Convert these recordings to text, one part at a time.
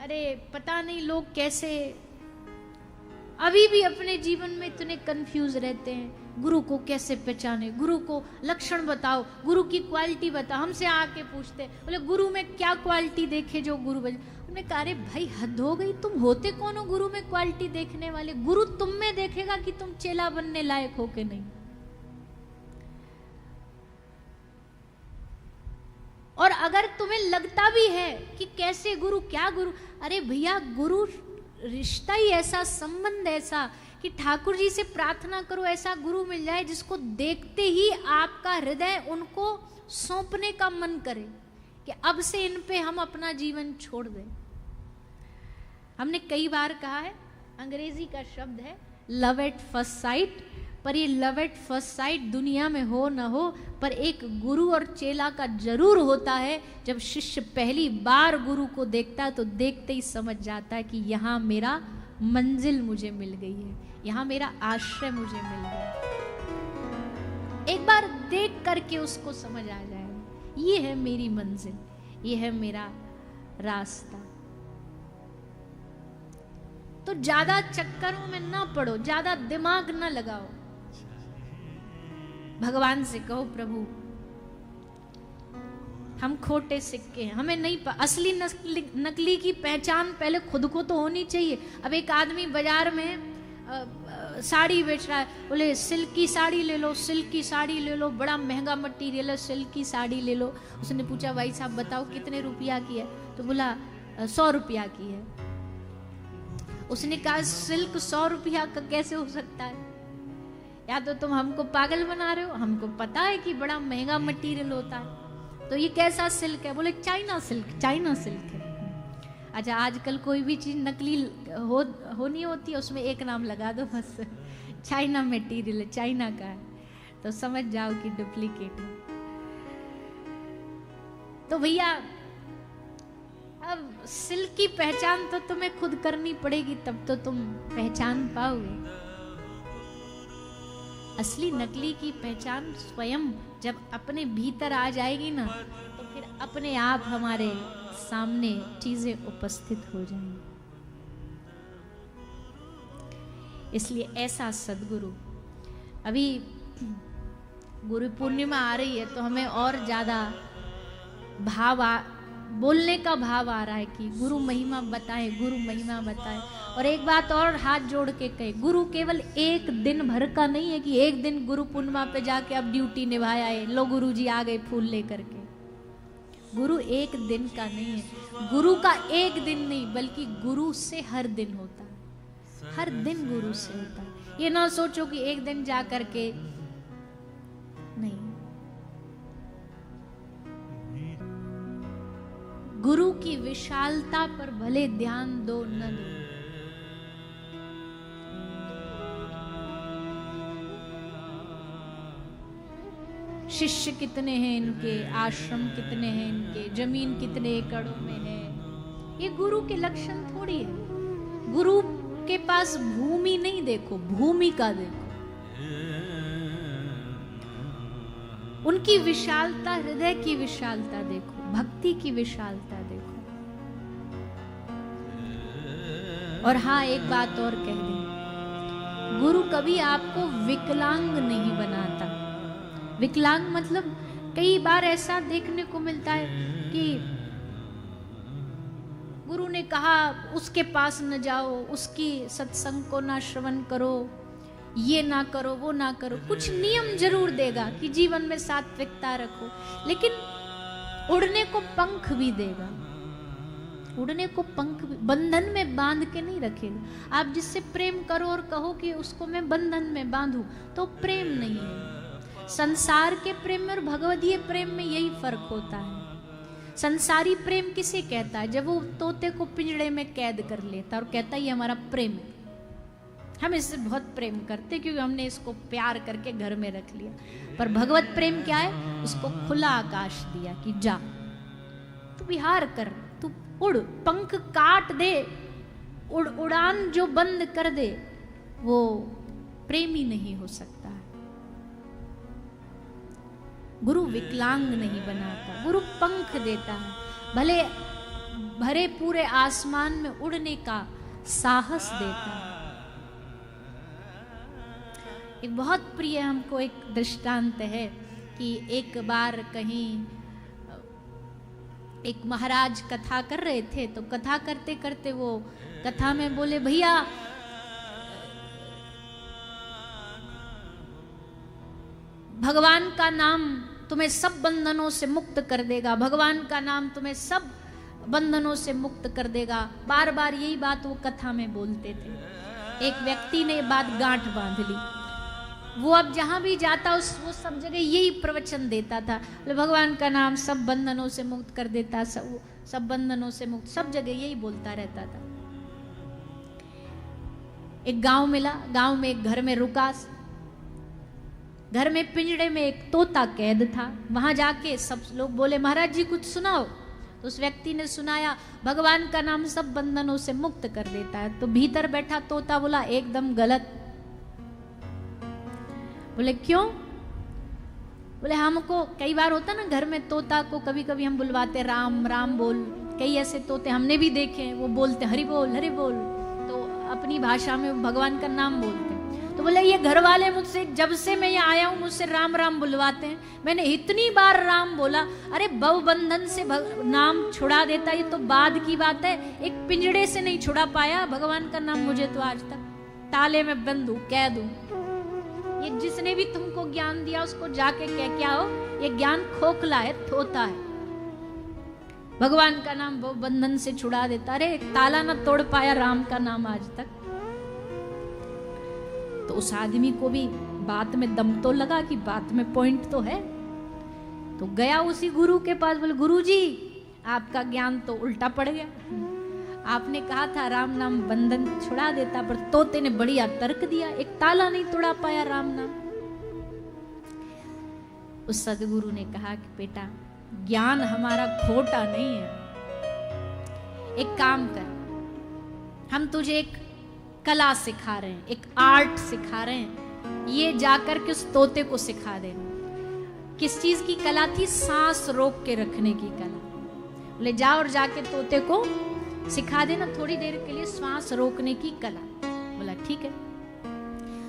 अरे पता नहीं लोग कैसे अभी भी अपने जीवन में इतने कंफ्यूज रहते हैं, गुरु को कैसे पहचाने, गुरु को लक्षण बताओ, गुरु की क्वालिटी बताओ। हमसे आके पूछते बोले गुरु में क्या क्वालिटी देखे जो गुरु बन। उन्होंने कहा अरे भाई हद हो गई, तुम होते कौन हो गुरु में क्वालिटी देखने वाले? गुरु तुम में देखेगा कि तुम चेला बनने लायक हो के नहीं। और अगर तुम्हें लगता भी है कि कैसे गुरु, क्या गुरु, अरे भैया गुरु रिश्ता ही ऐसा, संबंध ऐसा कि ठाकुर जी से प्रार्थना करो ऐसा गुरु मिल जाए जिसको देखते ही आपका हृदय उनको सौंपने का मन करे कि अब से इन पे हम अपना जीवन छोड़ दें। हमने कई बार कहा है, अंग्रेजी का शब्द है लव एट फर्स्ट साइट, पर ये लव एट फर्स्ट साइट दुनिया में हो न हो, पर एक गुरु और चेला का जरूर होता है। जब शिष्य पहली बार गुरु को देखता है तो देखते ही समझ जाता है कि यहाँ मेरा मंजिल मुझे मिल गई है, यहाँ मेरा आश्रय मुझे मिल गया। एक बार देख करके उसको समझ आ जाएगा, ये है मेरी मंजिल, ये है मेरा रास्ता। तो ज्यादा चक्करों में ना पड़ो, ज्यादा दिमाग ना लगाओ। भगवान से कहो प्रभु हम खोटे सिक्के हैं, हमें नहीं असली नकली की पहचान पहले खुद को तो होनी चाहिए। अब एक आदमी बाजार में साड़ी बेच रहा है, बोले सिल्क की साड़ी ले लो, सिल्क की साड़ी ले लो, बड़ा महंगा मटीरियल है, सिल्क की साड़ी ले लो। उसने पूछा भाई साहब बताओ कितने रुपया की है? तो बोला 100 रुपया की है। उसने कहा सिल्क 100 रुपया का कैसे हो सकता है? या तो तुम हमको पागल बना रहे हो, हमको पता है कि बड़ा महंगा मटेरियल होता है। तो ये कैसा सिल्क है? बोले चाइना सिल्क, चाइना सिल्क है। अच्छा आजकल कोई भी चीज नकली होनी होती है, उसमें एक नाम लगा दो बस, चाइना मटेरियल है, चाइना का है, तो समझ जाओ कि डुप्लीकेट है। तो भैया अब सिल्क की पहचान तो तुम्हें खुद करनी पड़ेगी, तब तो तुम पहचान पाओगे। असली नकली की पहचान स्वयं जब अपने भीतर आ जाएगी ना, तो फिर अपने आप हमारे सामने चीजें उपस्थित हो जाएंगी। इसलिए ऐसा सद्गुरु, अभी गुरु पूर्णिमा आ रही है तो हमें और ज्यादा बोलने का भाव आ रहा है कि गुरु महिमा बताए, गुरु महिमा बताए। और एक बात और हाथ जोड़ के कहे, गुरु केवल एक दिन भर का नहीं है कि एक दिन गुरु पूर्णिमा पे जाके अब ड्यूटी निभाया है, लो गुरु जी आ गए फूल लेकर के। गुरु एक दिन का नहीं है, गुरु का एक दिन नहीं बल्कि गुरु से हर दिन होता है, हर दिन गुरु से होता है। ये ना सोचो कि एक दिन जा करके नहीं, गुरु की विशालता पर भले ध्यान दो न दो, शिष्य कितने हैं इनके, आश्रम कितने हैं इनके, जमीन कितने एकड़ों में है, ये गुरु के लक्षण थोड़ी है। गुरु के पास भूमि नहीं देखो, भूमिका देखो। उनकी विशालता, हृदय की विशालता देखो, भक्ति की विशालता देखो। और हाँ एक बात और कह दें, गुरु कभी आपको विकलांग नहीं बनाता। विकलांग मतलब कई बार ऐसा देखने को मिलता है कि गुरु ने कहा उसके पास न जाओ, उसकी सत्संग को ना श्रवण करो, ये ना करो, वो ना करो। कुछ नियम जरूर देगा कि जीवन में सात्विकता रखो, लेकिन उड़ने को पंख भी देगा, उड़ने को पंख भी, बंधन में बांध के नहीं रखेगा। आप जिससे प्रेम करो और कहो कि उसको मैं बंधन में बांधूं, तो प्रेम नहीं है। संसार के प्रेम में और भगवदीय प्रेम में यही फर्क होता है। संसारी प्रेम किसे कहता है? जब वो तोते को पिंजड़े में कैद कर लेता और कहता है ये हमारा प्रेम है, हम इससे बहुत प्रेम करते क्योंकि हमने इसको प्यार करके घर में रख लिया। पर भगवत प्रेम क्या है? उसको खुला आकाश दिया कि जा तू विहार कर, तू उड़, पंख काट दे, उड़ान जो बंद कर दे, वो प्रेमी नहीं हो सकता है। गुरु विकलांग नहीं बनाता, गुरु पंख देता है। भले भरे पूरे आसमान में उड़ने का साहस देता है। एक बहुत प्रिय हमको एक दृष्टांत है कि एक बार कहीं एक महाराज कथा कर रहे थे, तो कथा करते करते वो कथा में बोले, भैया भगवान का नाम तुम्हें सब बंधनों से मुक्त कर देगा, भगवान का नाम तुम्हें सब बंधनों से मुक्त कर देगा। बार बार यही बात वो कथा में बोलते थे। एक व्यक्ति ने बात गांठ बांध ली। वो अब जहां भी जाता वो सब जगह यही प्रवचन देता था, भगवान का नाम सब बंधनों से मुक्त कर देता, सब बंधनों से मुक्त, सब जगह यही बोलता रहता था। एक गांव मिला, गांव में एक घर में रुका, घर में पिंजड़े में एक तोता कैद था। वहां जाके सब लोग बोले, महाराज जी कुछ सुनाओ। तो उस व्यक्ति ने सुनाया, भगवान का नाम सब बंधनों से मुक्त कर देता है। तो भीतर बैठा तोता बोला, एकदम गलत। बोले क्यों? बोले हमको कई बार होता ना घर में, तोता को कभी कभी हम बुलवाते, राम राम बोल। कई ऐसे तोते हमने भी देखे, वो बोलते हरि बोल हरि बोल, तो अपनी भाषा में भगवान का नाम बोलते। तो बोले ये घर वाले मुझसे जब से मैं यहाँ आया हूँ मुझसे राम राम बुलवाते हैं, मैंने इतनी बार राम बोला। अरे भव बंधन से नाम छुड़ा देता, ये तो बाद की बात है, एक पिंजड़े से नहीं छुड़ा पाया भगवान का नाम मुझे तो आज तक। ताले में बंद हूँ, कैद हूँ। ये जिसने भी तुमको ज्ञान दिया उसको जाके कह के आओ, ये ज्ञान खोखला है, थोता है। भगवान का नाम भव बंधन से छुड़ा देता। अरे ताला ना तोड़ पाया राम का नाम आज तक। तो उस आदमी को भी बात में दम तो लगा कि बात में पॉइंट तो है। तो गया उसी गुरु के पास, बोले गुरु जी आपका ज्ञान तो उल्टा पड़ गया, आपने कहा था राम नाम बंधन छुड़ा देता, पर तोते ने बढ़िया तर्क दिया, एक ताला नहीं तोड़ा पाया राम नाम। उस सदगुरु ने कहा कि बेटा ज्ञान हमारा खोटा नहीं है, एक काम कर, हम तुझे एक कला सिखा रहे हैं, एक आर्ट सिखा रहे हैं, ये जाकर के उस तोते को सिखा देना। किस चीज की कला थी? सांस रोक के रखने की कला। बोले जाओ और जाके तोते को सिखा देना थोड़ी देर के लिए श्वास रोकने की कला। बोला ठीक है।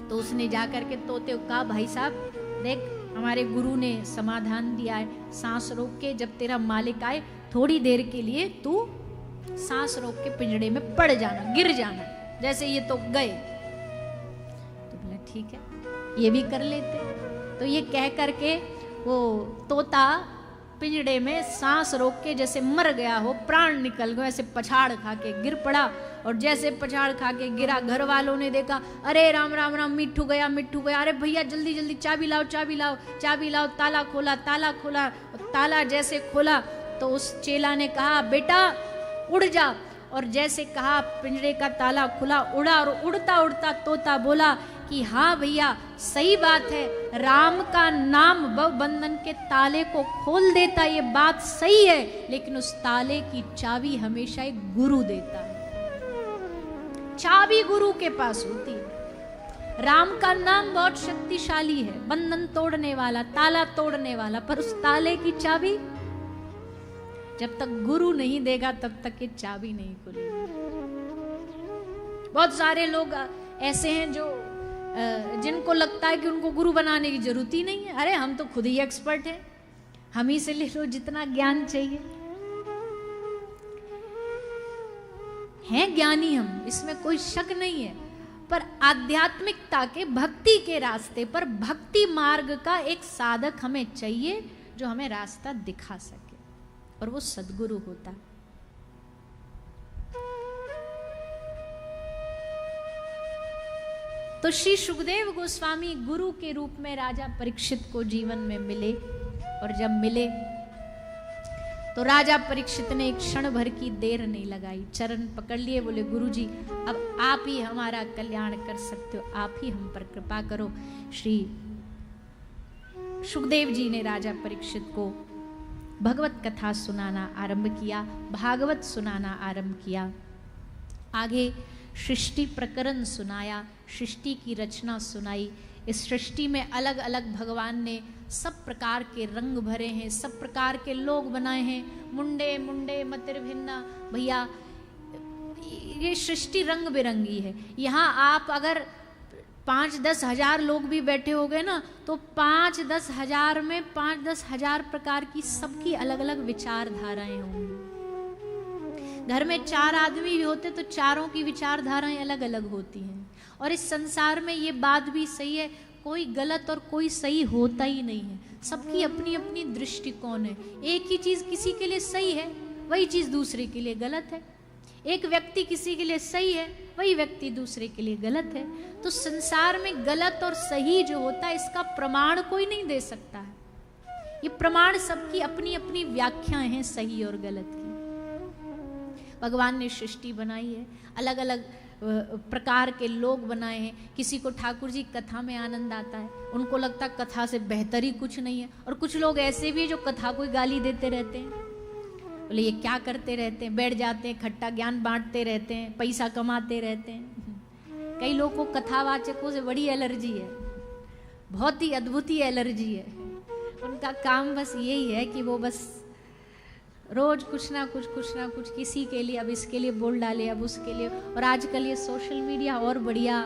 तो उसने जाकर के तोते को कहा, भाई साहब देख हमारे गुरु ने समाधान दिया है, सांस रोक के जब तेरा मालिक आए थोड़ी देर के लिए तू सांस रोक के पिंजड़े में पड़ जाना, गिर जाना, जैसे ये तो गए। तो बोला ठीक है, ये भी कर लेते। तो ये कह करके वो तोता पिंजड़े में सांस रोक के जैसे मर गया हो, प्राण निकल गए, ऐसे पछाड़ खा के गिर पड़ा। और जैसे पछाड़ खा के गिरा, घर वालों ने देखा, अरे राम राम राम, मिट्ठू गया मिट्ठू गया, अरे भैया जल्दी जल्दी चाबी लाओ चाबी लाओ चाबी लाओ, ताला खोला ताला खोला। ताला जैसे खोला तो उस चेला ने कहा, बेटा उड़ जा। और जैसे कहा पिंजरे का ताला खुला, उड़ा, और उड़ता उड़ता तोता बोला कि हाँ भैया सही बात है, राम का नाम भव बंधन के ताले को खोल देता, ये बात सही है, लेकिन उस ताले की चाबी हमेशा एक गुरु देता है। चाबी गुरु के पास होती है। राम का नाम बहुत शक्तिशाली है, बंधन तोड़ने वाला, ताला तोड़ने वाला, पर उस ताले की चाबी जब तक गुरु नहीं देगा तब तक ये चाबी नहीं खुलेगी। बहुत सारे लोग ऐसे हैं जो जिनको लगता है कि उनको गुरु बनाने की जरूरत ही नहीं है। अरे हम तो खुद ही एक्सपर्ट हैं, हम ही से ले लो जितना ज्ञान चाहिए। हैं ज्ञानी हम, इसमें कोई शक नहीं है, पर आध्यात्मिकता के, भक्ति के रास्ते पर, भक्ति मार्ग का एक साधक हमें चाहिए जो हमें रास्ता दिखा सके, और वो सदगुरु होता। तो श्री सुखदेव गोस्वामी गुरु के रूप में राजा परीक्षित को जीवन में मिले, और जब मिले तो राजा परीक्षित ने एक क्षण भर की देर नहीं लगाई, चरण पकड़ लिए, बोले गुरुजी अब आप ही हमारा कल्याण कर सकते हो, आप ही हम पर कृपा करो। श्री सुखदेव जी ने राजा परीक्षित को भगवत कथा सुनाना आरंभ किया, भागवत सुनाना आरंभ किया। आगे सृष्टि प्रकरण सुनाया, सृष्टि की रचना सुनाई, इस सृष्टि में अलग अलग भगवान ने सब प्रकार के रंग भरे हैं, सब प्रकार के लोग बनाए हैं। मुंडे मुंडे मतिर्भिन्ना, भैया ये सृष्टि रंग बिरंगी है। यहाँ आप अगर 5-10 हजार लोग भी बैठे हो गए ना, तो 5-10 हजार में 5-10 हजार प्रकार की सबकी अलग अलग विचारधाराएं होंगी। घर में 4 आदमी भी होते तो चारों की विचारधाराएं अलग अलग होती हैं। और इस संसार में ये बात भी सही है, कोई गलत और कोई सही होता ही नहीं है, सबकी अपनी अपनी दृष्टिकोण है। एक ही चीज किसी के लिए सही है, वही चीज दूसरे के लिए गलत है। एक व्यक्ति किसी के लिए सही है, वही व्यक्ति दूसरे के लिए गलत है। तो संसार में गलत और सही जो होता है, इसका प्रमाण कोई नहीं दे सकता है। ये प्रमाण सबकी अपनी अपनी व्याख्याएं हैं सही और गलत की। भगवान ने सृष्टि बनाई है, अलग अलग प्रकार के लोग बनाए हैं। किसी को ठाकुर जी कथा में आनंद आता है, उनको लगता है कथा से बेहतर ही कुछ नहीं है। और कुछ लोग ऐसे भी हैं जो कथा को गाली देते रहते हैं, बोले ये क्या करते रहते हैं, बैठ जाते हैं खट्टा ज्ञान बांटते रहते हैं, पैसा कमाते रहते हैं। कई लोगों को कथावाचकों से बड़ी एलर्जी है, बहुत ही अद्भुत ही एलर्जी है। उनका काम बस यही है कि वो बस रोज कुछ ना कुछ किसी के लिए, अब इसके लिए बोल डाले, अब उसके लिए। और आजकल ये सोशल मीडिया और बढ़िया,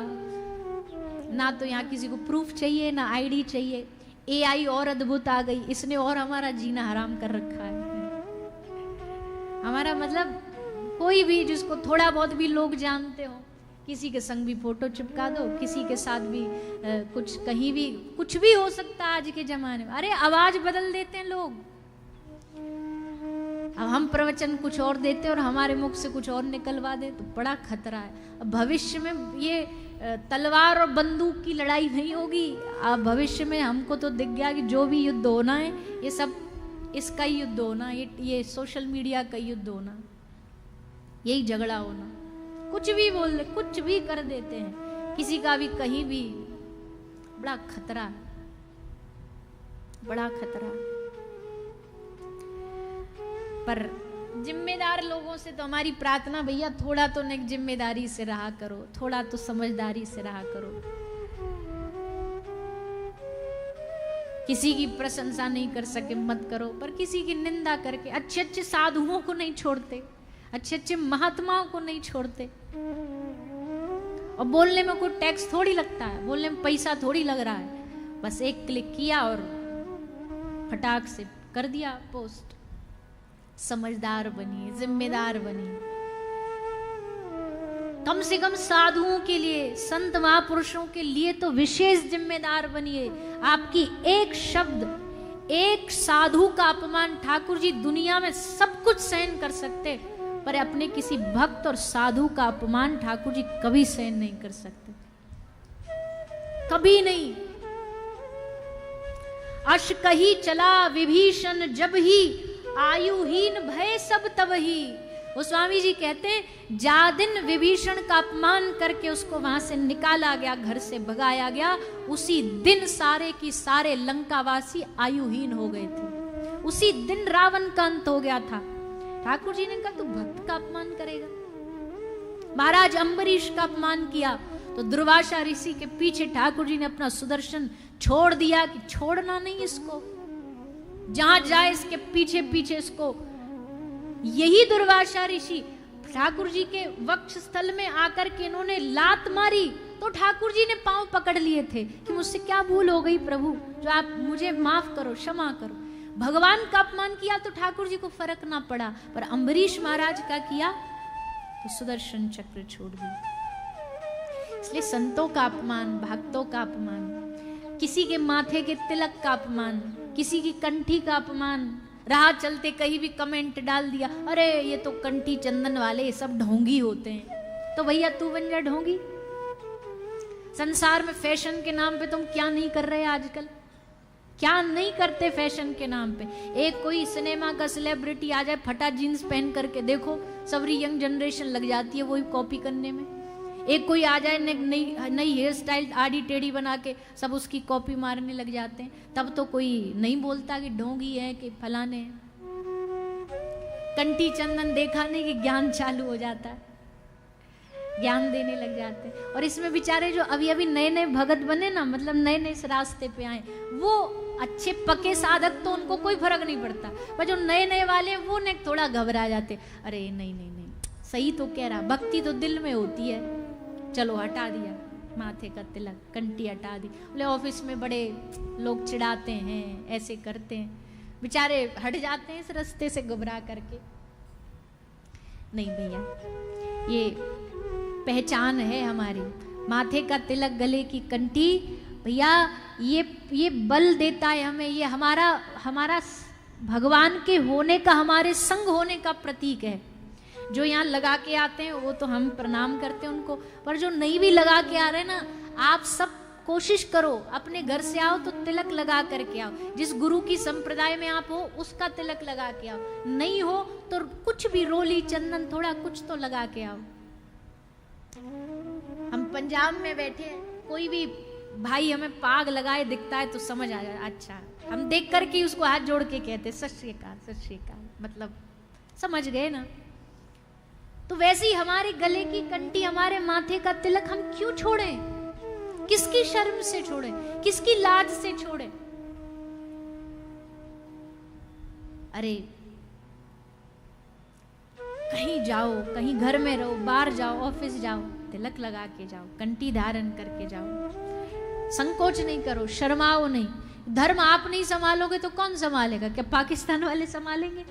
ना तो यहाँ किसी को प्रूफ चाहिए ना आईडी चाहिए। एआई और अद्भुत आ गई, इसने और हमारा जीना हराम कर रखा है। हमारा मतलब कोई भी जिसको थोड़ा बहुत भी लोग जानते हो, किसी के संग भी फोटो चिपका दो, किसी के साथ भी कुछ कहीं भी कुछ भी हो सकता है आज के जमाने में। अरे आवाज बदल देते हैं लोग। अब हम प्रवचन कुछ और देते और हमारे मुख से कुछ और निकलवा दे तो बड़ा खतरा है। अब भविष्य में ये तलवार और बंदूक की लड़ाई नहीं होगी। अब भविष्य में हमको तो दिख गया कि जो भी युद्ध होना है ये सब इसका ही युद्ध होना, ये सोशल मीडिया का युद्ध होना, यही झगड़ा होना। कुछ भी बोल दे, कुछ भी कर देते हैं, किसी का भी कहीं भी। बड़ा खतरा, बड़ा खतरा। पर जिम्मेदार लोगों से तो हमारी प्रार्थना, भैया थोड़ा तो नेक जिम्मेदारी से रहा करो, थोड़ा तो समझदारी से रहा करो। किसी की प्रशंसा नहीं कर सके मत करो, पर किसी की निंदा करके अच्छे अच्छे साधुओं को नहीं छोड़ते, अच्छे अच्छे महात्माओं को नहीं छोड़ते। और बोलने में कोई टैक्स थोड़ी लगता है, बोलने में पैसा थोड़ी लग रहा है, बस एक क्लिक किया और फटाक से कर दिया पोस्ट। समझदार बनिए, जिम्मेदार बनिए। कम से कम साधुओं के लिए, संत महापुरुषों के लिए तो विशेष जिम्मेदार बनिए। आपकी एक शब्द, एक साधु का अपमान, ठाकुर जी दुनिया में सब कुछ सहन कर सकते, पर अपने किसी भक्त और साधु का अपमान ठाकुर जी कभी सहन नहीं कर सकते, कभी नहीं। अश कही चला विभीषण जब ही, आयुहीन भय सब तब ही। वो स्वामी जी कहते हैं, जा दिन विभीषण का अपमान करके उसको वहां से निकाला गया, घर से भगाया गया, उसी दिन सारे की सारे लंकावासी आयुहीन हो गए थे। उसी दिन रावण का अंत हो गया था। ठाकुर जी ने कहा तू भक्त का अपमान करेगा। महाराज अम्बरीश का अपमान किया तो दुर्वासा ऋषि के पीछे ठाकुर जी ने अपना सुदर्शन छोड़ दिया कि छोड़ना नहीं इसको, जहां जाए इसके पीछे पीछे इसको। यही दुर्वासा ऋषि ठाकुर जी के वक्ष स्थल में आकर के इन्होंने लात मारी तो ठाकुर जी ने पांव पकड़ लिए थे कि मुझसे क्या भूल हो गई प्रभु, जो आप मुझे माफ करो, क्षमा करो। भगवान का अपमान किया तो ठाकुर जी को फर्क ना पड़ा, पर अम्बरीश महाराज का किया तो सुदर्शन चक्र छोड़ दिया। इसलिए संतों का अपमान, भक्तों का अपमान, किसी के माथे के तिलक का अपमान, किसी की कंठी का अपमान, राह चलते कहीं भी कमेंट डाल दिया, अरे ये तो कंठी चंदन वाले सब ढोंगी होते हैं, तो भैया तू बन जा ढोंगी। संसार में फैशन के नाम पे तुम क्या नहीं कर रहे आजकल, क्या नहीं करते फैशन के नाम पे। एक कोई सिनेमा का सेलिब्रिटी आ जाए फटा जीन्स पहन करके, देखो सबरी यंग जनरेशन लग जाती है वही कॉपी करने में। एक कोई आ जाए नई हेयर स्टाइल आड़ी टेढ़ी बना के, सब उसकी कॉपी मारने लग जाते हैं, तब तो कोई नहीं बोलता कि ढोंगी है कि फलाने हैं। कंठी चंदन देखाने की ज्ञान चालू हो जाता है। ज्ञान देने लग जाते हैं। और इसमें बेचारे जो अभी अभी नए नए भगत बने ना, मतलब नए नए इस रास्ते पे आए, वो अच्छे पक्के साधक तो उनको कोई फर्क नहीं पड़ता, पर जो नए नए वाले वो ने थोड़ा घबरा जाते, अरे नहीं नहीं नहीं, सही तो कह रहा, भक्ति तो दिल में होती है। चलो हटा दिया माथे का तिलक, कंठी हटा दी। बोले ऑफिस में बड़े लोग चिढ़ाते हैं, ऐसे करते हैं, बेचारे हट जाते हैं इस रास्ते से घबरा करके। नहीं भैया, ये पहचान है हमारी, माथे का तिलक, गले की कंठी, भैया ये बल देता है हमें, ये हमारा भगवान के होने का, हमारे संग होने का प्रतीक है। जो यहाँ लगा के आते हैं वो तो हम प्रणाम करते हैं उनको, पर जो नहीं भी लगा के आ रहे हैं ना, आप सब कोशिश करो, अपने घर से आओ तो तिलक लगा करके आओ, जिस गुरु की संप्रदाय में आप हो उसका तिलक लगा के आओ, नहीं हो तो कुछ भी रोली चंदन थोड़ा कुछ तो लगा के आओ। हम पंजाब में बैठे हैं, कोई भी भाई हमें पाग लगाए दिखता है तो समझ आ जाए, अच्छा, हम देख करके उसको हाथ जोड़ के कहते सत श्री अकाल, सत श्री अकाल, मतलब समझ गए ना। तो वैसे ही हमारे गले की कंठी, हमारे माथे का तिलक हम क्यों छोड़ें? किसकी शर्म से छोड़े, किसकी लाज से छोड़े? अरे कहीं जाओ, कहीं घर में रहो, बाहर जाओ, ऑफिस जाओ, तिलक लगा के जाओ, कंठी धारण करके जाओ, संकोच नहीं करो, शर्माओ नहीं। धर्म आप नहीं संभालोगे तो कौन संभालेगा? क्या पाकिस्तान वाले संभालेंगे?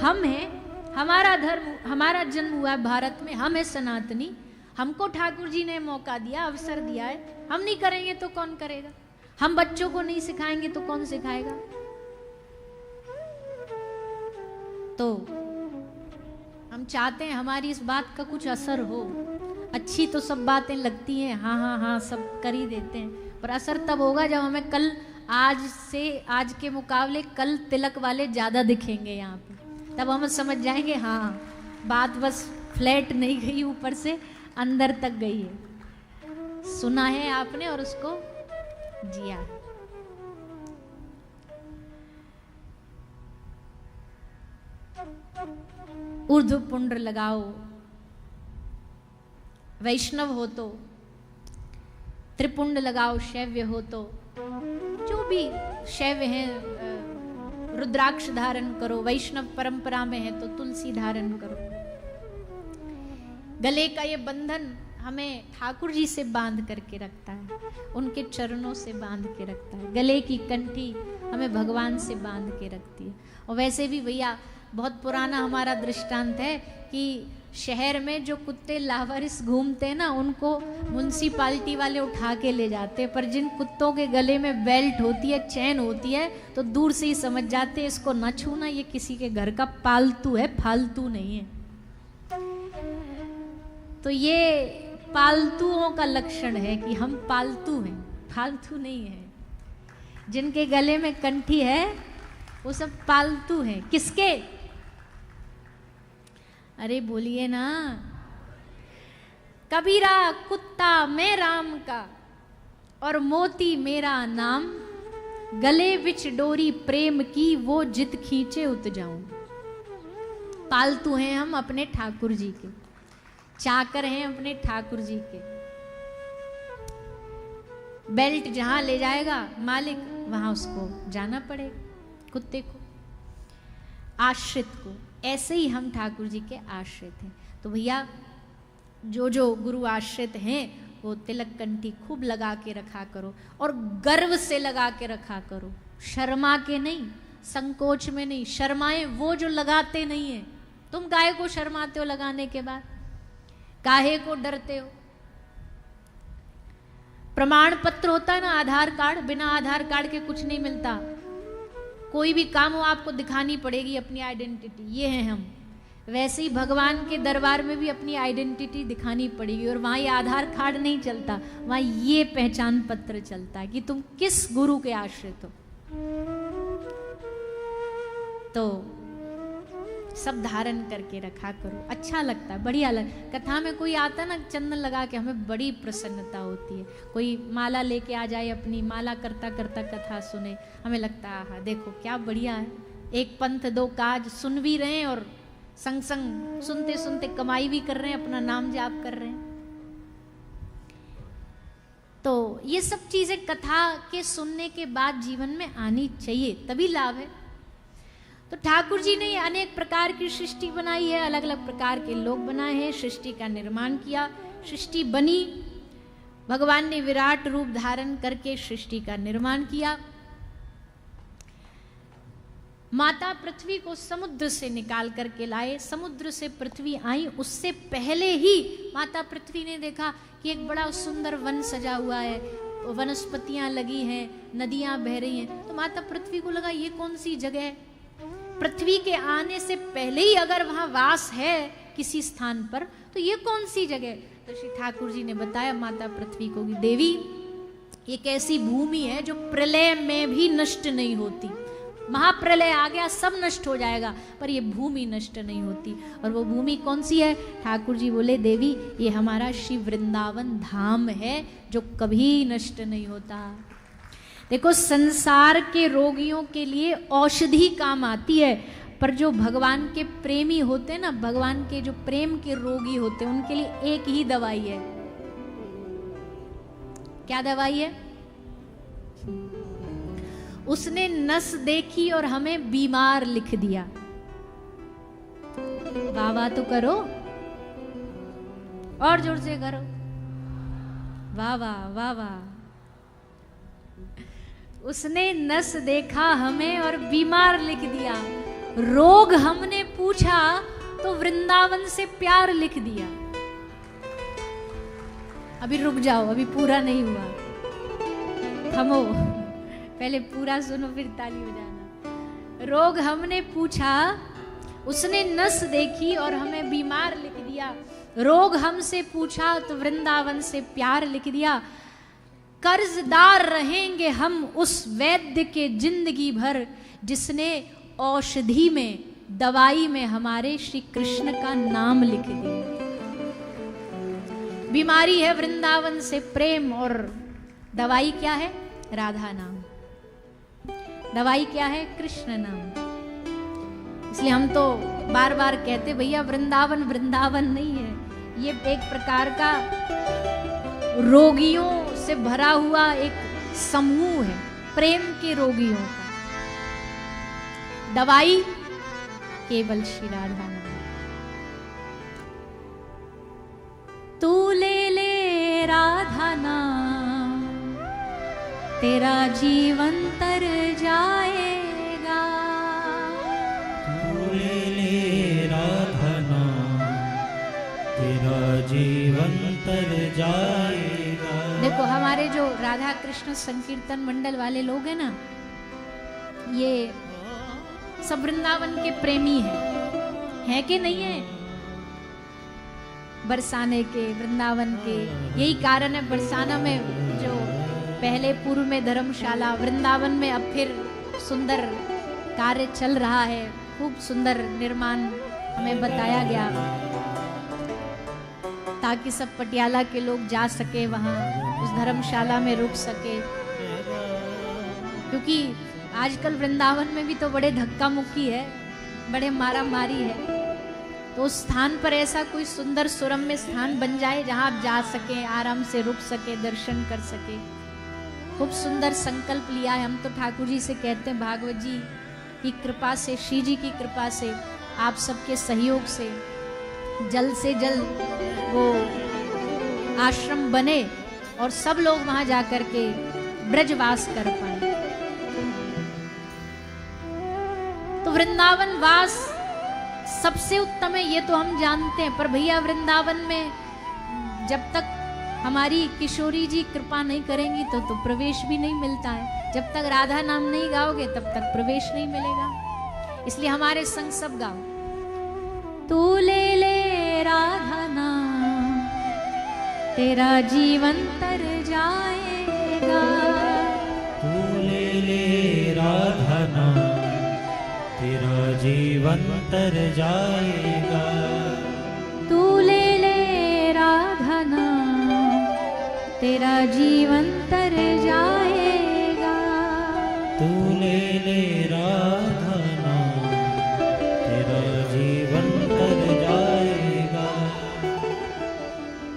हम हैं, हमारा धर्म, हमारा जन्म हुआ है भारत में, हम है सनातनी, हमको ठाकुर जी ने मौका दिया, अवसर दिया है, हम नहीं करेंगे तो कौन करेगा? हम बच्चों को नहीं सिखाएंगे तो कौन सिखाएगा? तो हम चाहते हैं हमारी इस बात का कुछ असर हो। अच्छी तो सब बातें लगती हैं, हाँ हाँ हाँ सब कर ही देते हैं, पर असर तब होगा जब हमें कल, आज के मुकाबले कल तिलक वाले ज्यादा दिखेंगे यहाँ पे, तब हम समझ जाएंगे हाँ बात बस फ्लैट नहीं गई, ऊपर से अंदर तक गई है, सुना है आपने और उसको जिया है। ऊर्ध्व पुंड लगाओ, वैष्णव हो तो, त्रिपुंड लगाओ शैव्य हो तो, जो भी शैव्य है रुद्राक्ष धारण करो, वैष्णव परंपरा में है तो तुलसी धारण करो। गले का ये बंधन हमें ठाकुर जी से बांध करके रखता है, उनके चरणों से बांध के रखता है। गले की कंठी हमें भगवान से बांध के रखती है। और वैसे भी भैया बहुत पुराना हमारा दृष्टांत है कि शहर में जो कुत्ते लावारिस घूमते हैं ना, उनको म्युनिसिपालिटी वाले उठा के ले जाते हैं, पर जिन कुत्तों के गले में बेल्ट होती है, चैन होती है, तो दूर से ही समझ जाते हैं इसको न छूना, ये किसी के घर का पालतू है, फालतू नहीं है। तो ये पालतुओं का लक्षण है कि हम पालतू हैं, फालतू नहीं है। जिनके गले में कंठी है वो सब पालतू हैं। किसके? अरे बोलिए ना। कबीरा कुत्ता मैं राम का और मोती मेरा नाम, गले विच डोरी प्रेम की वो जित खींचे उत जाऊं। पालतू हैं हम अपने ठाकुर जी के, चाकर हैं अपने ठाकुर जी के। बेल्ट जहां ले जाएगा मालिक, वहां उसको जाना पड़ेगा, कुत्ते को, आश्रित को। ऐसे ही हम ठाकुर जी के आश्रित हैं। तो भैया जो जो गुरु आश्रित हैं वो तिलक कंठी खूब लगा के रखा करो, और गर्व से लगा के रखा करो, शर्मा के नहीं, संकोच में नहीं। शर्माए वो जो लगाते नहीं है। तुम काहे को शर्माते हो लगाने के बाद? काहे को डरते हो? प्रमाण पत्र होता है ना, आधार कार्ड, बिना आधार कार्ड के कुछ नहीं मिलता। कोई भी काम हो आपको दिखानी पड़ेगी अपनी आइडेंटिटी, ये है हम। वैसे ही भगवान के दरबार में भी अपनी आइडेंटिटी दिखानी पड़ेगी, और वहां ये आधार कार्ड नहीं चलता, वहां ये पहचान पत्र चलता है कि तुम किस गुरु के आश्रित हो। तो सब धारण करके रखा करो, अच्छा लगता है, बढ़िया कथा में कोई आता ना चंदन लगा के, हमें बड़ी प्रसन्नता होती है। कोई माला लेके आ जाए, अपनी माला करता करता कथा सुने, हमें लगता है आहा देखो क्या बढ़िया है, एक पंथ दो काज, सुन भी रहे हैं और संग संग सुनते सुनते कमाई भी कर रहे हैं, अपना नाम जाप कर रहे हैं। तो ये सब चीजें कथा के सुनने के बाद जीवन में आनी चाहिए, तभी लाभ है। तो ठाकुर जी ने अनेक प्रकार की सृष्टि बनाई है, अलग अलग प्रकार के लोग बनाए हैं, सृष्टि का निर्माण किया, सृष्टि बनी, भगवान ने विराट रूप धारण करके सृष्टि का निर्माण किया। माता पृथ्वी को समुद्र से निकाल करके लाए, समुद्र से पृथ्वी आई, उससे पहले ही माता पृथ्वी ने देखा कि एक बड़ा सुंदर वन सजा हुआ है, वनस्पतियां लगी हैं, नदियां बह रही हैं। तो माता पृथ्वी को लगा ये कौन सी जगह है, पृथ्वी के आने से पहले ही अगर वहां वास है किसी स्थान पर, तो ये कौन सी जगह। तो श्री ठाकुर जी ने बताया माता पृथ्वी को कि देवी एक ऐसी भूमि है जो प्रलय में भी नष्ट नहीं होती, महाप्रलय आ गया सब नष्ट हो जाएगा, पर ये भूमि नष्ट नहीं होती। और वो भूमि कौन सी है। ठाकुर जी बोले देवी ये हमारा श्री वृंदावन धाम है जो कभी नष्ट नहीं होता। देखो संसार के रोगियों के लिए औषधि काम आती है, पर जो भगवान के प्रेमी होते हैं ना, भगवान के जो प्रेम के रोगी होते हैं, उनके लिए एक ही दवाई है। क्या दवाई है। उसने नस देखी और हमें बीमार लिख दिया। वाह वाह तो करो, और जोर से करो, वाह वाह वाह वाह। उसने नस देखा हमें और बीमार लिख दिया, रोग हमने पूछा तो वृंदावन से प्यार लिख दिया। अभी रुक जाओ, अभी पूरा नहीं हुआ, थमो, पहले पूरा सुनो फिर ताली हो जाना। रोग हमने पूछा, उसने नस देखी और हमें बीमार लिख दिया। रोग हमसे पूछा तो वृंदावन से प्यार लिख दिया। कर्जदार रहेंगे हम उस वैद्य के जिंदगी भर जिसने औषधि में, दवाई में हमारे श्री कृष्ण का नाम लिख दिया। बीमारी है वृंदावन से प्रेम, और दवाई क्या है। राधा नाम। दवाई क्या है। कृष्ण नाम। इसलिए हम तो बार बार कहते भैया वृंदावन वृंदावन नहीं है, ये एक प्रकार का रोगियों से भरा हुआ एक समूह है, प्रेम के रोगियों का। दवाई केवल श्री राधा नाम। तू ले ले राधा नाम, तेरा जीवन तर जाएगा। तू ले ले राधा नाम, तेरा जीवन तर जाएगा। देखो हमारे जो राधा कृष्ण संकीर्तन मंडल वाले लोग हैं ना, ये सब वृंदावन के प्रेमी हैं कि नहीं है। बरसाने के, वृंदावन के, यही कारण है बरसाना में जो पहले पूर्व में धर्मशाला, वृंदावन में अब फिर सुंदर कार्य चल रहा है, खूब सुंदर निर्माण हमें बताया गया, ताकि सब पटियाला के लोग जा सके वहाँ उस धर्मशाला में रुक सके। क्योंकि आजकल वृंदावन में भी तो बड़े धक्का मुक्की है, बड़े मारा मारी है। तो उस स्थान पर ऐसा कोई सुंदर सुरम्य स्थान बन जाए जहाँ आप जा सके, आराम से रुक सके, दर्शन कर सके। खूब सुंदर संकल्प लिया है। हम तो ठाकुर जी से कहते हैं, भागवत जी की कृपा से, श्री जी की कृपा से, आप सबके सहयोग से जल्द वो आश्रम बने और सब लोग वहां जाकर के ब्रजवास कर पाए। तो वृंदावन वास सबसे उत्तम है, ये तो हम जानते हैं। पर भैया वृंदावन में जब तक हमारी किशोरी जी कृपा नहीं करेंगी तो प्रवेश भी नहीं मिलता है। जब तक राधा नाम नहीं गाओगे तब तक प्रवेश नहीं मिलेगा। इसलिए हमारे संग सब गाओ। तू ले ले राधा नाम, तेरा जीवन तर जाएगा। तू ले ले राधा नाम, तेरा जीवन तर जाएगा। तू ले ले राधा नाम, तेरा जीवन तर जाएगा। तू ले ले राधा नाम, तेरा जीवन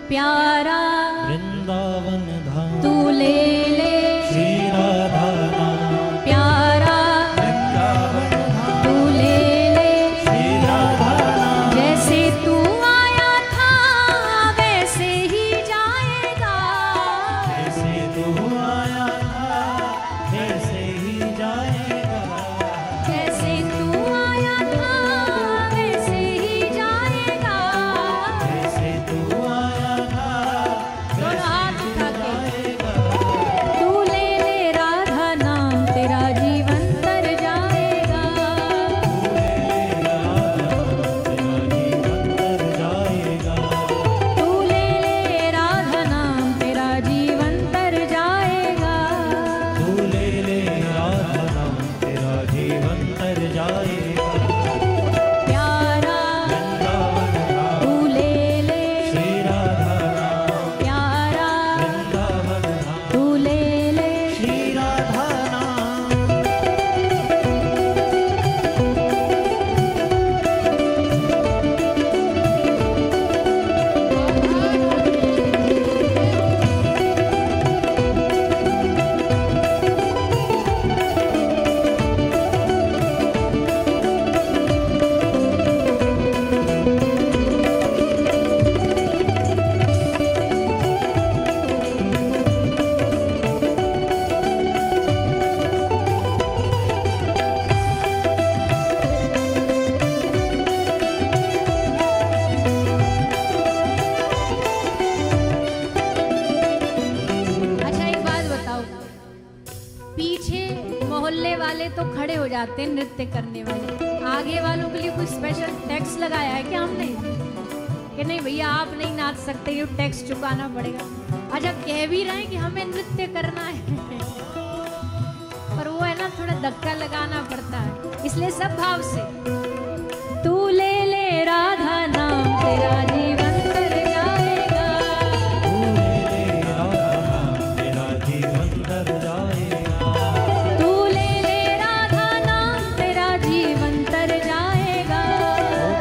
प्यारा वृंदावन धाम तू ले ले श्री राधा नाम प्यारा वृंदावन धाम तू ले ले श्री राधा नाम जैसे तू आया था वैसे ही जाएगा जैसे तू आया था वैसे ही जाएगा जैसे तू आया था वैसे ही जाएगा जैसे तू आया था दोनों हाथ उठा के जाएगा तू ले ले राधा नाम तेरा जीवन तर जाएगा तेरा जीवन तर जाएगा तू ले ले राधा नाम तेरा जीवन तर जाएगा तू ले ले राधा नाम तेरा जीवन तर जाएगा प्यारा वृंदावन धाम तू ले ले श्री राधा नाम प्यारा वृंदावन धाम तू ले ले श्री राधा नाम अच्छा एक बात बताओ पीछे मोहल्ले वाले तो खड़े हो जाते हैं नृत्य करने वाले आगे वालों के लिए कोई स्पेशल टैक्स लगाया है क्या हमने कि नहीं भैया आप नहीं नाच सकते ये टैक्स चुकाना पड़ेगा अच्छा कह भी रहे हैं कि हमें नृत्य करना है पर वो है ना थोड़ा धक्का लगाना पड़ता है इसलिए सब भाव से तू ले ले राधा नाम तेरा जीवन तर जाएगा तू ले ले राधा नाम तेरा जीवन तर जाएगा तू ले ले राधा नाम तेरा जीवन तर जाएगा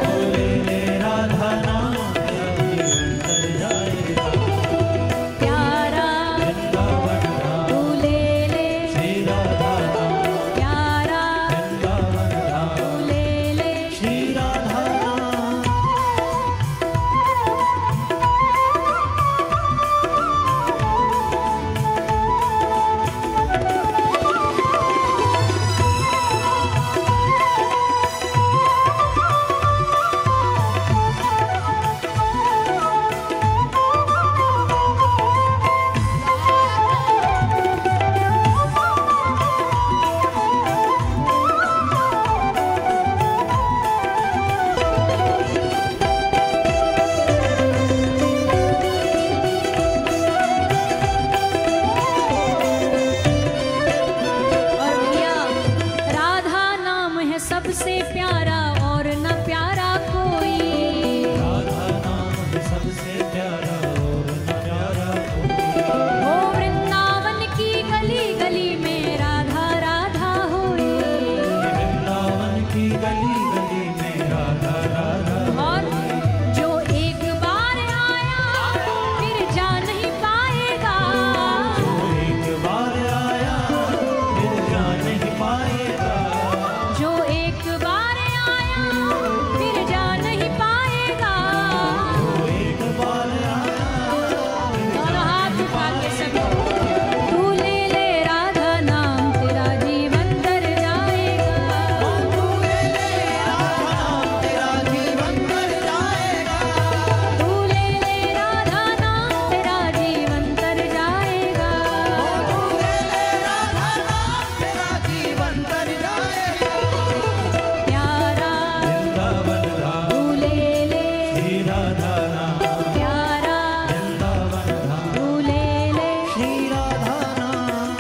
तू ले ले राधा नाम तेरा जीवन तर जाएगा प्यारा वृंदावन धाम तू ले ले श्री राधा नाम प्यारा वृंदावन धाम तू ले ले श्री राधा नाम और भैया राधा नाम है सबसे प्यारा और न प्यारा कोई राधा नाम है सबसे प्यारा और न प्यारा कोई वो वृंदावन की गली गली में राधा राधा होई वृंदावन की गली गली में राधा राधा और जो एक बार आया फिर जा नहीं पाएगा जो एक बार आया फिर जा नहीं पाएगा जो एक बार आया फिर जा नहीं पाएगा जो एक बार आया दोनों हाथ उठा के सब तू ले ले राधा नाम तेरा जीवन तर जाएगा तू ले ले राधा नाम तेरा जीवन तर जाएगा तू ले ले राधा नाम तेरा जीवन तर जाएगा तू ले ले राधा नाम तेरा जीवन तर जाएगा प्यारा वृंदावन धाम तू ले ले श्री राधा नाम प्यारा वृंदावन धाम तू ले ले श्री राधा नाम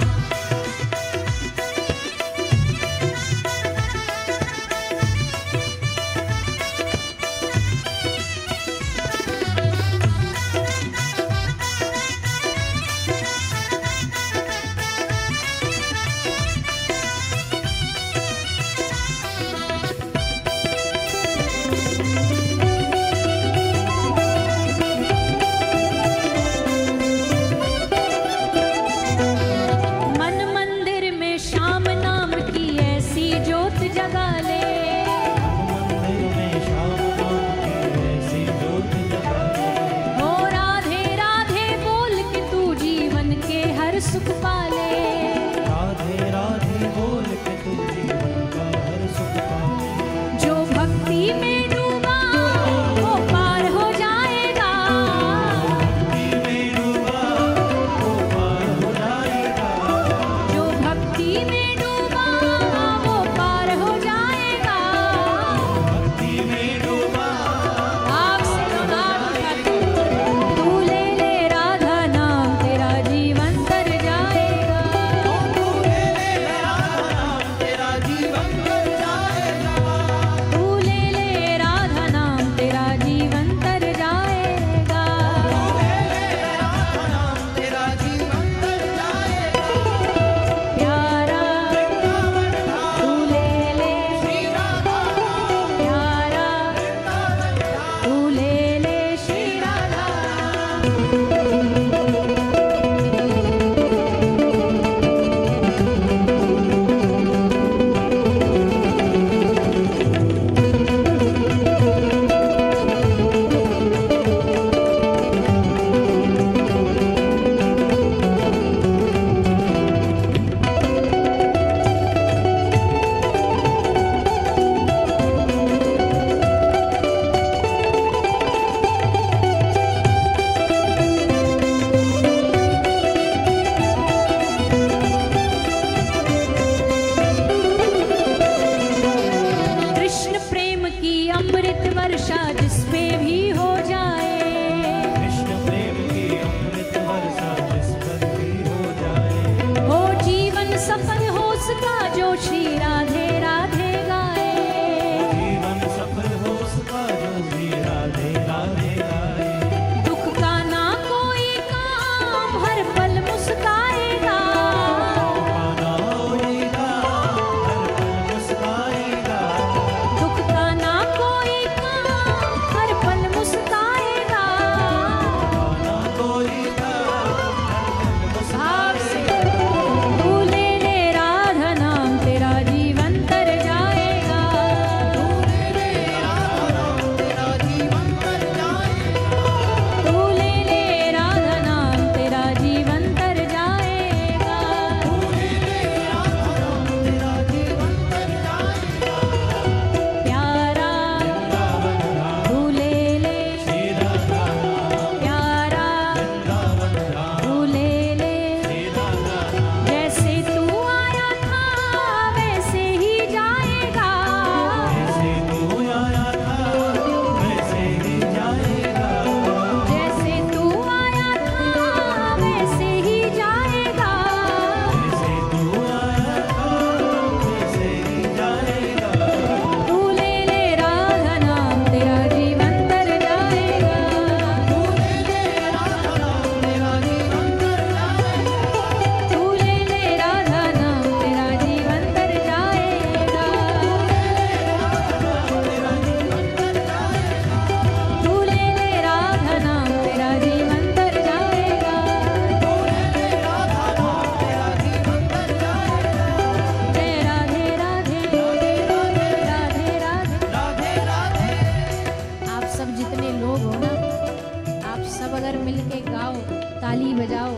अगर मिलके गाओ, ताली बजाओ,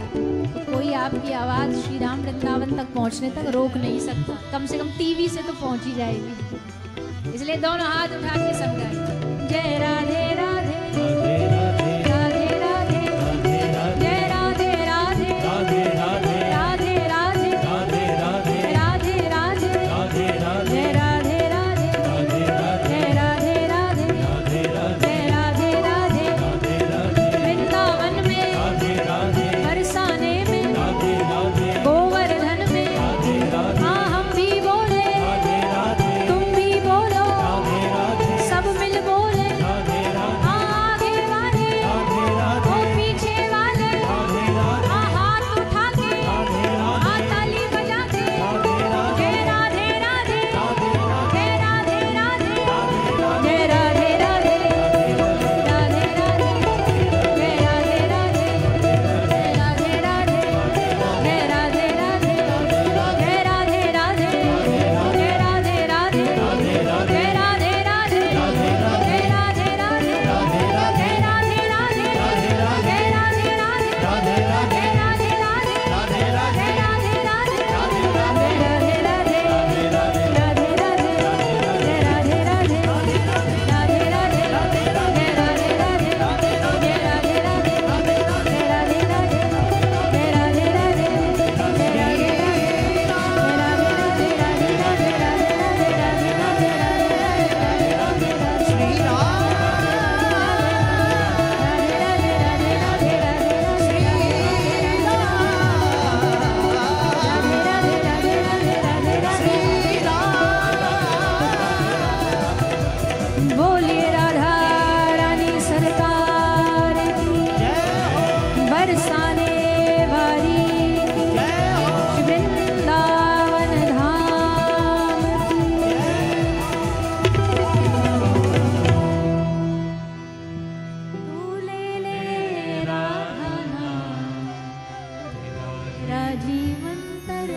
तो कोई आपकी आवाज़ श्री राम वृंदावन तक पहुंचने तक रोक नहीं सकता। कम से कम टीवी से तो पहुंच ही जाएगी। इसलिए दोनों हाथ उठा के सब गाएं, जय राधे राधे राधे राधे जय राधे राधे राधे राधे राधे राधे राधे राधे राधे जय राधे राधे जय राधे राधे जय राधे राधे वृंदावन में बरसाने में गोवर्धन में हाँ हम भी बोले तुम भी बोलो सब मिल बोले आगे वाले ओ पीछे वाले हाथ उठा के ताली बजा के जय राधे राधे जय राधे राधे जय राधे राधे राधे राधे जय राधे राधे जय राधे राधे जय राधे राधे जय राधे राधे जय राधे राधे जय राधे राधे जय राधे राधे जय राधे राधे जय राधे राधे जय राधे राधे जय राधे राधे राधे राधे राधे राधे जय राधे राधे राधे राधे जय राधे राधे जय राधे राधे जय राधे राधे जय राधे राधे जय राधे राधे जय राधे बोलिए राधा रानी सरकार की बरसाने वाली की वृंदावन धाम की तू ले राधा नाम तेरा जीवन तर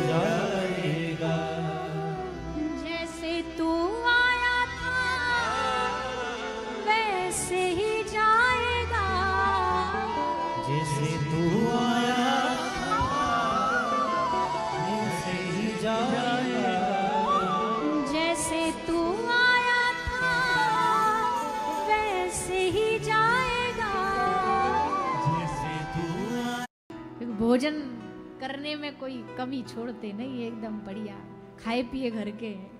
जाएगा जैसे तू आया था वैसे ही जाएगा जैसे तू आया वैसे ही जाएगा जैसे तू आया था वैसे ही जाएगा जैसे तू भोजन करने में कोई कमी छोड़ते नहीं, एकदम बढ़िया खाए पिए घर के हैं।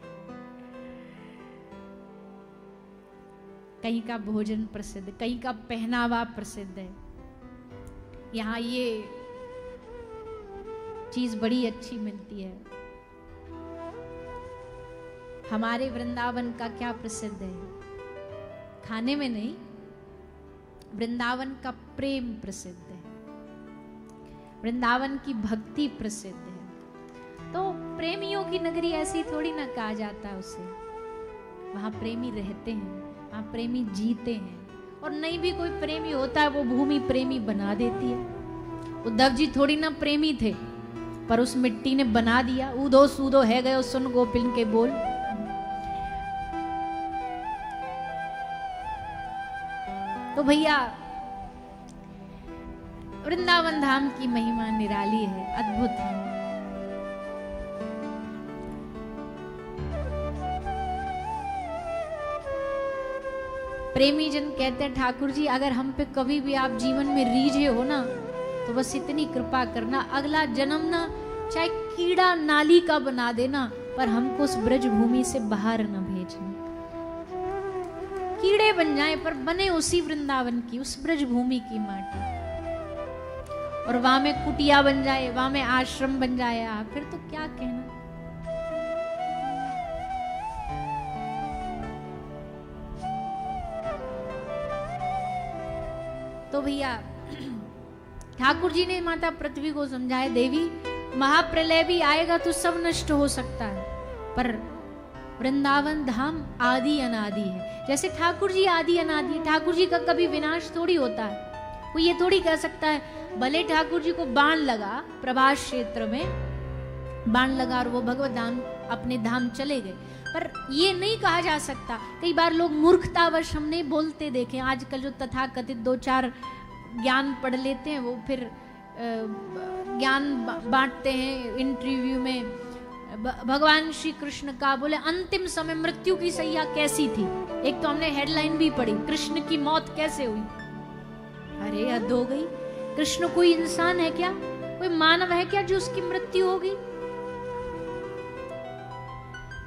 कहीं का भोजन प्रसिद्ध, कहीं का पहनावा प्रसिद्ध है। यहाँ ये चीज बड़ी अच्छी मिलती है। हमारे वृंदावन का क्या प्रसिद्ध है? खाने में नहीं, वृंदावन का प्रेम प्रसिद्ध है, वृंदावन की भक्ति प्रसिद्ध है। तो प्रेमियों की नगरी ऐसी थोड़ी ना कहा जाता उसे। वहां प्रेमी रहते हैं, वहां प्रेमी जीते हैं। और नहीं भी कोई प्रेमी होता है वो भूमि प्रेमी बना देती है। उद्धव जी थोड़ी ना प्रेमी थे, पर उस मिट्टी ने बना दिया। ऊदो सूदो है गयो सुन गोपिन के बोल। तो भैया वृंदावन धाम की महिमा निराली है, अद्भुत है। प्रेमी जन कहते हैं ठाकुर जी अगर हम पे कभी भी आप जीवन में रीझे हो ना तो बस इतनी कृपा करना, अगला जन्म ना चाहे कीड़ा नाली का बना देना, पर हमको उस ब्रज भूमि से बाहर न भेजना। कीड़े बन जाए पर बने उसी वृंदावन की, उस ब्रज भूमि की माटी। और वहां में कुटिया बन जाए, वहां में आश्रम बन जाए, फिर तो क्या कहना। तो भैया ठाकुर जी ने माता पृथ्वी को समझाया, देवी महाप्रलय भी आएगा तो सब नष्ट हो सकता है, पर वृंदावन धाम आदि अनादि है। जैसे ठाकुर जी आदि अनादि है, ठाकुर जी का कभी विनाश थोड़ी होता है। वो ये थोड़ी कह सकता है भले ठाकुर जी को बाण लगा प्रभास क्षेत्र में, बाण लगा और वो भगवत धाम अपने धाम चले गए। पर ये नहीं कहा जा सकता, कई बार लोग मूर्खतावश हमने बोलते देखे, आजकल जो तथाकथित 2-4 ज्ञान पढ़ लेते हैं वो फिर ज्ञान बांटते हैं इंटरव्यू में। भगवान श्री कृष्ण का बोले अंतिम समय मृत्यु की सैया कैसी थी, एक तो हमने हेडलाइन भी पढ़ी, कृष्ण की मौत कैसे हुई। अरे हद हो गई, कृष्ण कोई इंसान है क्या, कोई मानव है क्या जो उसकी मृत्यु होगी।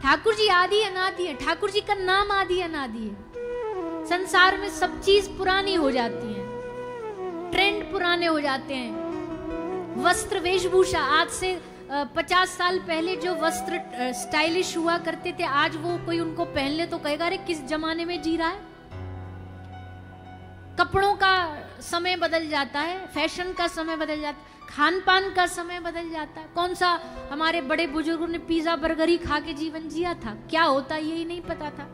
ठाकुर जी आदि अनादि है, ठाकुर जी का नाम आदि अनादि है। संसार में सब चीज पुरानी हो जाती है, ट्रेंड पुराने हो जाते हैं। वस्त्र वेशभूषा आज से 50 साल पहले जो वस्त्र स्टाइलिश हुआ करते थे, आज वो कोई उनको पहन ले तो कहेगा अरे किस जमाने में जी रहा है। कपड़ों का समय बदल जाता है, फैशन का समय बदल जाता है, खान पान का समय बदल जाता है। कौन सा हमारे बड़े बुजुर्गों ने पिज्जा बर्गर ही खा के जीवन जिया था, क्या होता यही नहीं पता था।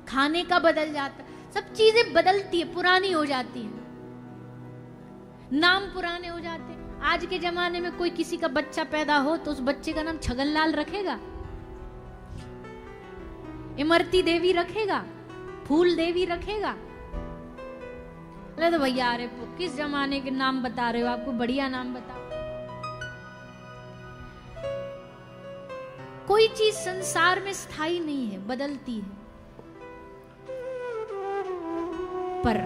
खाने का बदल जाता, सब चीजें बदलती है, पुरानी हो जाती है, नाम पुराने हो जाते हैं। आज के जमाने में कोई किसी का बच्चा पैदा हो तो उस बच्चे का नाम छगनलाल रखेगा, इमरती देवी रखेगा, फूल देवी रखेगा। तो भैया अरे किस जमाने के नाम बता रहे हो, आपको बढ़िया नाम बताओ। कोई चीज संसार में स्थायी नहीं है, बदलती है। पर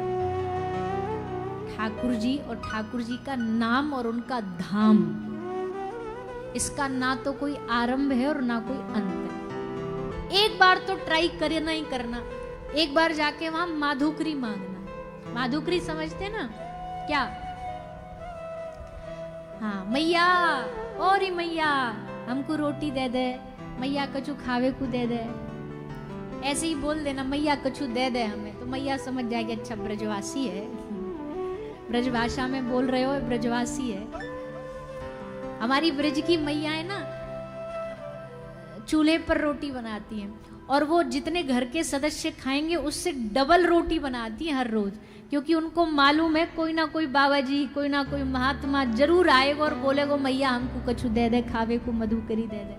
ठाकुर जी और ठाकुर जी का नाम और उनका धाम, इसका ना तो कोई आरंभ है और ना कोई अंत है। एक बार तो ट्राई करना ही करना, एक बार जाके वहां माधुकरी मांगना। माधुकरी समझते ना क्या? हाँ, मैया और ही मैया हमको रोटी दे दे, मैया कछु खावे को दे दे। ऐसे ही बोल देना मैया कछु दे दे हमें, तो मैया समझ जाएगी अच्छा ब्रजवासी है, ब्रज भाषा में बोल रहे हो, ब्रजवासी है। हमारी ब्रज की मैया है ना, चूल्हे पर रोटी बनाती हैं और वो जितने घर के सदस्य खाएंगे उससे डबल रोटी बनाती हैं हर रोज, क्योंकि उनको मालूम है कोई ना कोई बाबा जी, कोई ना कोई महात्मा जरूर आएगा और बोलेगा मैया हमको कछु दे दे, खावे को मधुकरी दे दे।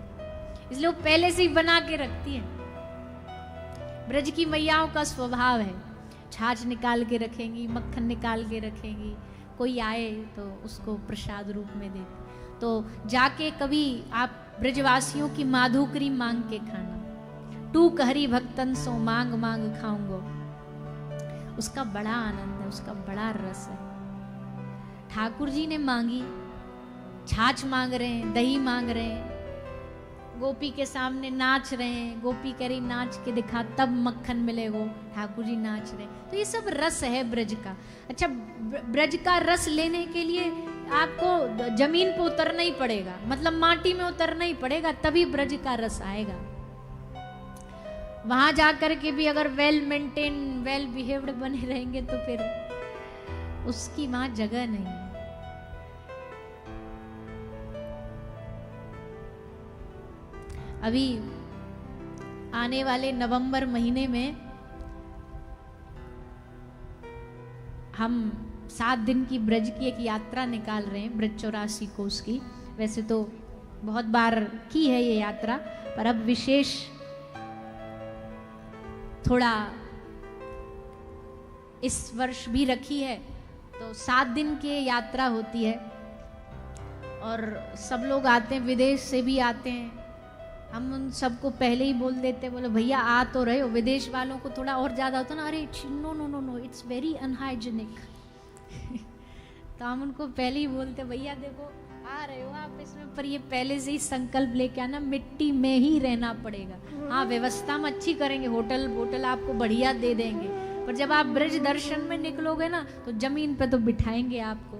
इसलिए वो पहले से ही बना के रखती हैं। ब्रज की मैयाओं का स्वभाव है, छाछ निकाल के रखेंगी, मक्खन निकाल के रखेंगी, कोई आए तो उसको प्रसाद रूप में दे। तो जाके कभी आप ब्रजवासियों की माधुकरी मांग के खाना, टू कहरी भक्तन सो मांग मांग खाऊंगो, उसका बड़ा आनंद है, उसका बड़ा रस है। ठाकुर जी ने मांगी, छाछ मांग रहे हैं, दही मांग रहे हैं, गोपी के सामने नाच रहे हैं, गोपी कह रही नाच के दिखा तब मक्खन मिलेगो, ठाकुर जी नाच रहे। तो ये सब रस है ब्रज का। अच्छा, ब्रज का रस लेने के लिए आपको जमीन पे उतरना ही पड़ेगा, मतलब माटी में उतरना ही पड़ेगा, तभी ब्रज का रस आएगा। वहां जाकर के भी अगर वेल मेंटेन, वेल बिहेव्ड बने रहेंगे तो फिर उसकी वहां जगह नहीं है। अभी आने वाले नवंबर महीने में हम 7 दिन की ब्रज की एक यात्रा निकाल रहे हैं, ब्रज 84 कोस की। वैसे तो बहुत बार की है ये यात्रा, पर अब विशेष थोड़ा इस वर्ष भी रखी है। तो 7 दिन की यात्रा होती है और सब लोग आते हैं, विदेश से भी आते हैं। हम उन सबको पहले ही बोल देते, बोले भैया आ तो रहे हो। विदेश वालों को थोड़ा और ज़्यादा होता ना, अरे no no no no it's very unhygienic. तो हम उनको पहले ही बोलते भैया देखो आ रहे हो आप इसमें, पर ये पहले से ही संकल्प लेके आना, मिट्टी में ही रहना पड़ेगा। हाँ, व्यवस्था हम अच्छी करेंगे, होटल आपको बढ़िया दे देंगे, पर जब आप ब्रज दर्शन में निकलोगे ना तो जमीन पे तो बिठाएंगे आपको,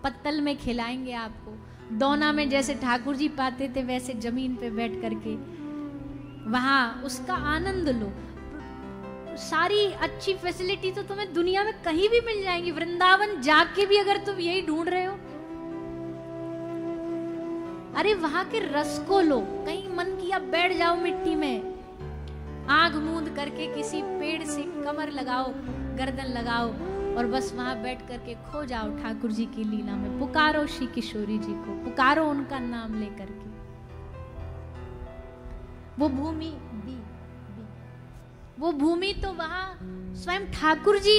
पत्तल में खिलाएंगे आपको, दोना में जैसे ठाकुर जी पाते थे वैसे जमीन पे बैठ करके वहां उसका आनंद लो। सारी अच्छी फैसिलिटी तो तुम्हें दुनिया में कहीं भी मिल जाएंगी। वृंदावन जाके भी अगर तुम यही ढूंढ रहे हो, अरे वहां के रस को लो। कहीं मन किया बैठ जाओ मिट्टी में, आंख मूंद करके किसी पेड़ से कमर लगाओ, गर्दन लगाओ और बस वहां बैठ करके खो जाओ ठाकुर जी की लीला में। पुकारो श्री किशोरी जी को, पुकारो उनका नाम लेकर के। वो भूमि वो भूमि तो वहां स्वयं ठाकुर जी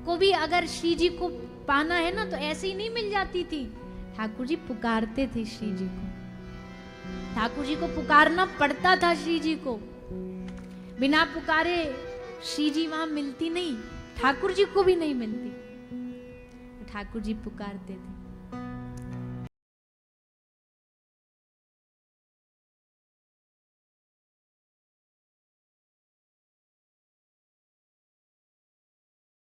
को भी अगर श्री जी को पाना है ना तो ऐसे ही नहीं मिल जाती थी। ठाकुर जी पुकारते थे श्री जी को, ठाकुर जी को पुकारना पड़ता था श्री जी को। बिना पुकारे श्री जी वहां मिलती नहीं, ठाकुर जी को भी नहीं मिलती। ठाकुर जी पुकारते थे।